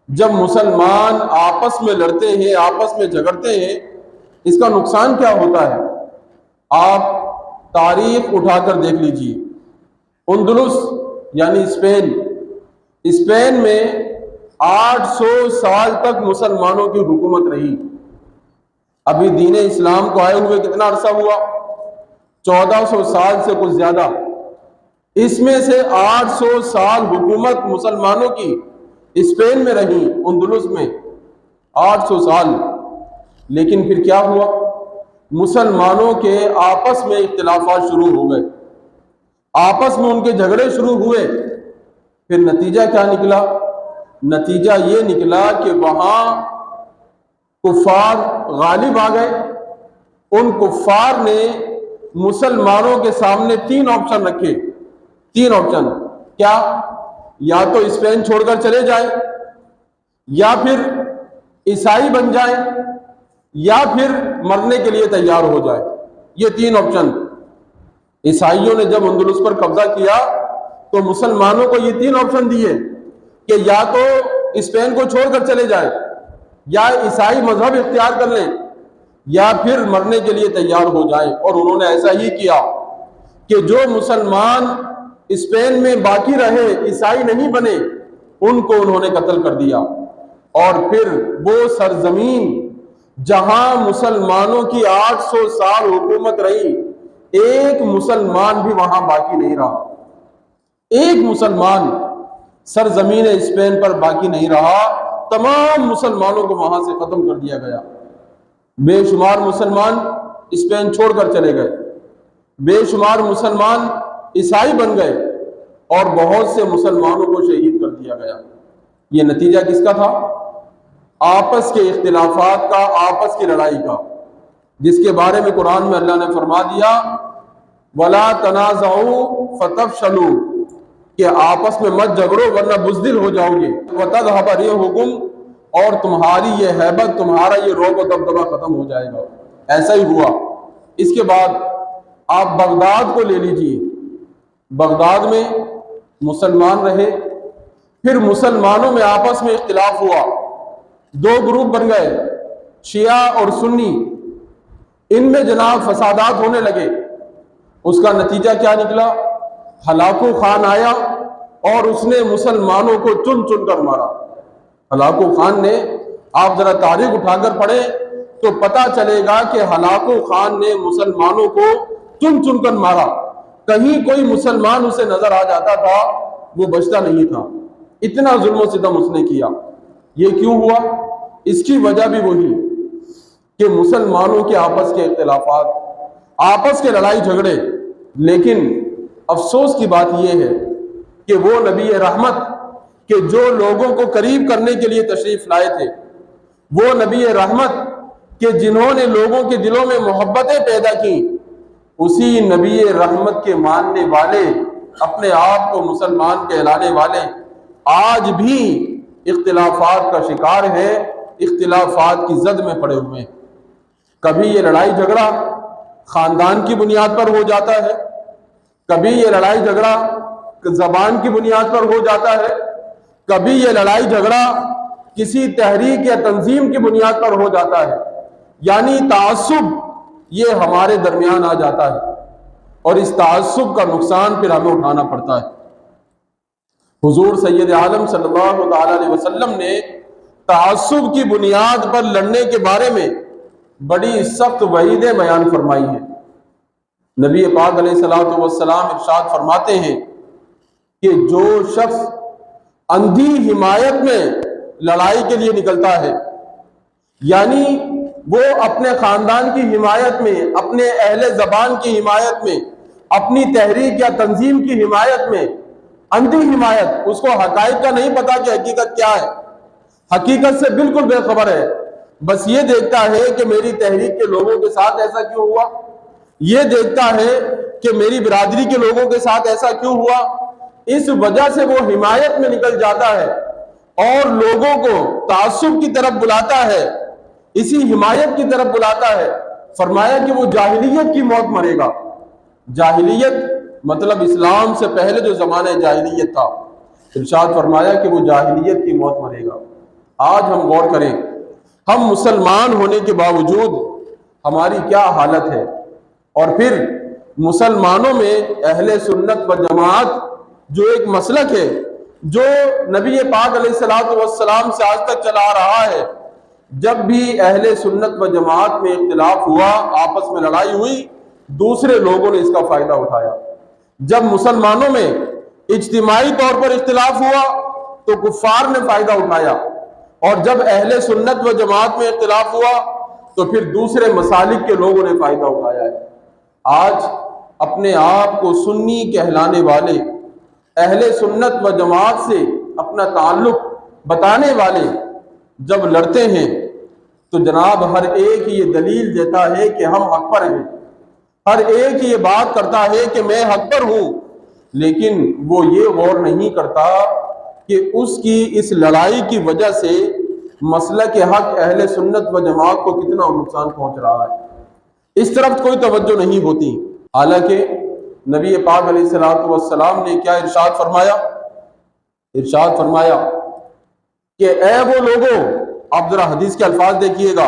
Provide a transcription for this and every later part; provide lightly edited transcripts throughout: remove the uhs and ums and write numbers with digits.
جب مسلمان آپس میں لڑتے ہیں، آپس میں جھگڑتے ہیں، اس کا نقصان کیا ہوتا ہے؟ آپ تاریخ اٹھا کر دیکھ لیجیے۔ اندلس یعنی اسپین میں 800 سال تک مسلمانوں کی حکومت رہی۔ ابھی دین اسلام کو آئے ہوئے کتنا عرصہ ہوا؟ 1400 سال سے کچھ زیادہ۔ اس میں سے 800 سال حکومت مسلمانوں کی اسپین میں رہی، اندلس میں 800 سال۔ لیکن پھر کیا ہوا؟ مسلمانوں کے آپس میں اختلافات شروع ہو گئے، آپس میں ان کے جھگڑے شروع ہوئے۔ پھر نتیجہ کیا نکلا؟ نتیجہ یہ نکلا کہ وہاں کفار غالب آ گئے۔ ان کفار نے مسلمانوں کے سامنے 3 آپشن رکھے۔ 3 آپشن کیا؟ یا تو اسپین چھوڑ کر چلے جائیں، یا پھر عیسائی بن جائیں، یا پھر مرنے کے لیے تیار ہو جائے۔ یہ 3 آپشن۔ عیسائیوں نے جب اندلس پر قبضہ کیا تو مسلمانوں کو یہ 3 آپشن دیے کہ یا تو اسپین کو چھوڑ کر چلے جائیں، یا عیسائی مذہب اختیار کر لیں، یا پھر مرنے کے لیے تیار ہو جائیں۔ اور انہوں نے ایسا ہی کیا کہ جو مسلمان اسپین میں باقی رہے، عیسائی نہیں بنے، ان کو انہوں نے قتل کر دیا۔ اور پھر وہ سرزمین جہاں مسلمانوں کی 800 سال حکومت رہی، ایک مسلمان بھی وہاں باقی نہیں رہا۔ ایک مسلمان سرزمین اسپین پر باقی نہیں رہا، تمام مسلمانوں کو وہاں سے ختم کر دیا گیا۔ بے شمار مسلمان اسپین چھوڑ کر چلے گئے، بے شمار مسلمان عیسائی بن گئے، اور بہت سے مسلمانوں کو شہید کر دیا گیا۔ یہ نتیجہ کس کا تھا؟ آپس کے اختلافات کا، آپس کی لڑائی کا، جس کے بارے میں قرآن میں اللہ نے فرما دیا وَلَا تَنَازَعُوا فَتَفْشَلُوا، کہ آپس میں مت جھگڑو ورنہ بزدل ہو جاؤ گے، وَتَذْهَبَ رِيحُكُمْ، اور تمہاری یہ ہیبت، تمہارا یہ رعب و دبدبہ ختم ہو جائے گا۔ ایسا ہی ہوا۔ اس کے بعد آپ بغداد کو لے لیجیے۔ بغداد میں مسلمان رہے، پھر مسلمانوں میں آپس میں اختلاف ہوا، 2 گروپ بن گئے، شیعہ اور سنی۔ ان میں جناب فسادات ہونے لگے۔ اس کا نتیجہ کیا نکلا؟ ہلاکو خان آیا اور اس نے مسلمانوں کو چن چن کر مارا۔ ہلاکو خان نے، آپ ذرا تاریخ اٹھا کر پڑھیں تو پتہ چلے گا کہ ہلاکو خان نے مسلمانوں کو چن چن کر مارا۔ کہیں کوئی مسلمان اسے نظر آ جاتا تھا وہ بچتا نہیں تھا، اتنا ظلم و ستم اس نے کیا۔ یہ کیوں ہوا؟ اس کی وجہ بھی وہی کہ مسلمانوں کے آپس کے اختلافات، آپس کے لڑائی جھگڑے۔ لیکن افسوس کی بات یہ ہے کہ وہ نبی رحمت کہ جو لوگوں کو قریب کرنے کے لیے تشریف لائے تھے، وہ نبی رحمت کہ جنہوں نے لوگوں کے دلوں میں محبتیں پیدا کی، اسی نبی رحمت کے ماننے والے، اپنے آپ کو مسلمان کہلانے والے، آج بھی اختلافات کا شکار ہیں، اختلافات کی زد میں پڑے ہوئے ہیں۔ کبھی یہ لڑائی جھگڑا خاندان کی بنیاد پر ہو جاتا ہے، کبھی یہ لڑائی جھگڑا زبان کی بنیاد پر ہو جاتا ہے، کبھی یہ لڑائی جھگڑا کسی تحریک یا تنظیم کی بنیاد پر ہو جاتا ہے۔ یعنی تعصب یہ ہمارے درمیان آ جاتا ہے، اور اس تعصب کا نقصان پھر ہمیں اٹھانا پڑتا ہے۔ حضور سید عالم صلی اللہ علیہ وسلم نے تعصب کی بنیاد پر لڑنے کے بارے میں بڑی سخت وعیدیں بیان فرمائی ہیں۔ نبی پاک علیہ الصلوۃ والسلام ارشاد فرماتے ہیں کہ جو شخص اندھی حمایت میں لڑائی کے لیے نکلتا ہے، یعنی وہ اپنے خاندان کی حمایت میں، اپنے اہل زبان کی حمایت میں، اپنی تحریک یا تنظیم کی حمایت میں، اندھی حمایت، اس کو حقائق کا نہیں پتا کہ حقیقت کیا ہے، حقیقت سے بالکل بے خبر ہے، بس یہ دیکھتا ہے کہ میری تحریک کے لوگوں کے ساتھ ایسا کیوں ہوا، یہ دیکھتا ہے کہ میری برادری کے لوگوں کے ساتھ ایسا کیوں ہوا۔ اس وجہ سے وہ حمایت میں نکل جاتا ہے اور لوگوں کو تعصب کی طرف بلاتا ہے، اسی حمایت کی طرف بلاتا ہے۔ فرمایا کہ وہ جاہلیت کی موت مرے گا۔ جاہلیت مطلب اسلام سے پہلے جو زمانہ جاہلیت تھا، ارشاد فرمایا کہ وہ جاہلیت کی موت مرے گا۔ آج ہم غور کریں، ہم مسلمان ہونے کے باوجود ہماری کیا حالت ہے، اور پھر مسلمانوں میں اہل سنت و جماعت جو ایک مسلک ہے، جو نبی پاک علیہ الصلوۃ والسلام سے آج تک چلا آ رہا ہے، جب بھی اہل سنت و جماعت میں اختلاف ہوا، آپس میں لڑائی ہوئی، دوسرے لوگوں نے اس کا فائدہ اٹھایا۔ جب مسلمانوں میں اجتماعی طور پر اختلاف ہوا تو کفار نے فائدہ اٹھایا، اور جب اہل سنت و جماعت میں اختلاف ہوا تو پھر دوسرے مسالک کے لوگوں نے فائدہ اٹھایا ہے۔ آج اپنے آپ کو سنی کہلانے والے، اہل سنت و جماعت سے اپنا تعلق بتانے والے جب لڑتے ہیں تو جناب ہر ایک یہ دلیل دیتا ہے کہ ہم حق پر ہیں، ہر ایک یہ بات کرتا ہے کہ میں حق پر ہوں، لیکن وہ یہ غور نہیں کرتا کہ اس کی اس لڑائی کی وجہ سے مسلک حق اہل سنت و جماعت کو کتنا نقصان پہنچ رہا ہے، اس طرف کوئی توجہ نہیں ہوتی۔ حالانکہ نبی پاک علیہ الصلوۃ والسلام نے کیا ارشاد فرمایا؟ ارشاد فرمایا کہ اے وہ لوگوں، آپ ذرا حدیث کے الفاظ دیکھیے گا،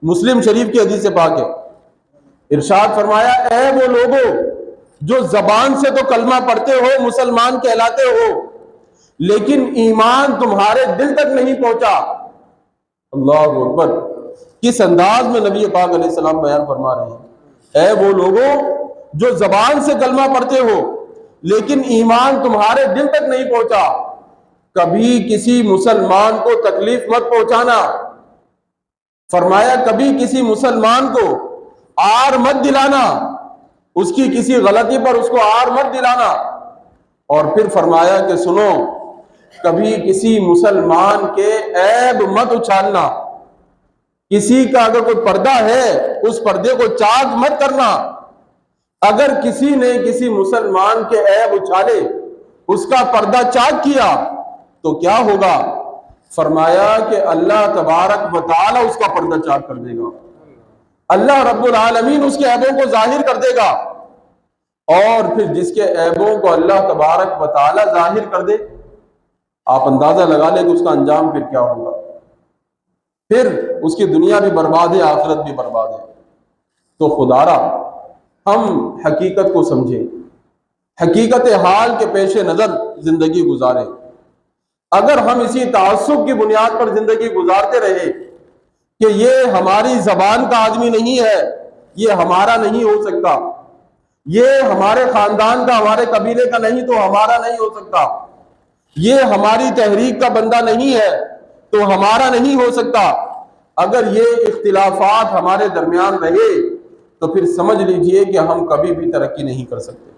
مسلم شریف کی حدیث پاک ہے، ارشاد فرمایا اے وہ لوگوں جو زبان سے تو کلمہ پڑھتے ہو، مسلمان کہلاتے ہو، لیکن ایمان تمہارے دل تک نہیں پہنچا۔ اللہ اکبر! کس انداز میں نبی پاک علیہ السلام بیان فرما رہے ہیں، اے وہ لوگوں جو زبان سے کلمہ پڑھتے ہو لیکن ایمان تمہارے دل تک نہیں پہنچا، کبھی کسی مسلمان کو تکلیف مت پہنچانا، فرمایا کبھی کسی مسلمان کو آر مت دلانا، اس کی کسی غلطی پر اس کو آر مت دلانا، اور پھر فرمایا کہ سنو، کبھی کسی مسلمان کے عیب مت اچھالنا، کسی کا اگر کوئی پردہ ہے اس پردے کو چاک مت کرنا، اگر کسی نے کسی مسلمان کے عیب اچھالے، اس کا پردہ چاک کیا تو کیا ہوگا؟ فرمایا کہ اللہ تبارک و تعالی اس کا پردہ چاک کر دے گا، اللہ رب العالمین اس کے عیبوں کو ظاہر کر دے گا، اور پھر جس کے عیبوں کو اللہ تبارک و تعالی ظاہر کر دے، آپ اندازہ لگا لیں کہ اس کا انجام پھر کیا ہوگا، پھر اس کی دنیا بھی برباد ہے، آخرت بھی برباد ہے۔ تو خدا را ہم حقیقت کو سمجھیں، حقیقت حال کے پیش نظر زندگی گزاریں۔ اگر ہم اسی تعصب کی بنیاد پر زندگی گزارتے رہے کہ یہ ہماری زبان کا آدمی نہیں ہے، یہ ہمارا نہیں ہو سکتا، یہ ہمارے خاندان کا، ہمارے قبیلے کا نہیں تو ہمارا نہیں ہو سکتا، یہ ہماری تحریک کا بندہ نہیں ہے تو ہمارا نہیں ہو سکتا، اگر یہ اختلافات ہمارے درمیان رہے تو پھر سمجھ لیجئے کہ ہم کبھی بھی ترقی نہیں کر سکتے۔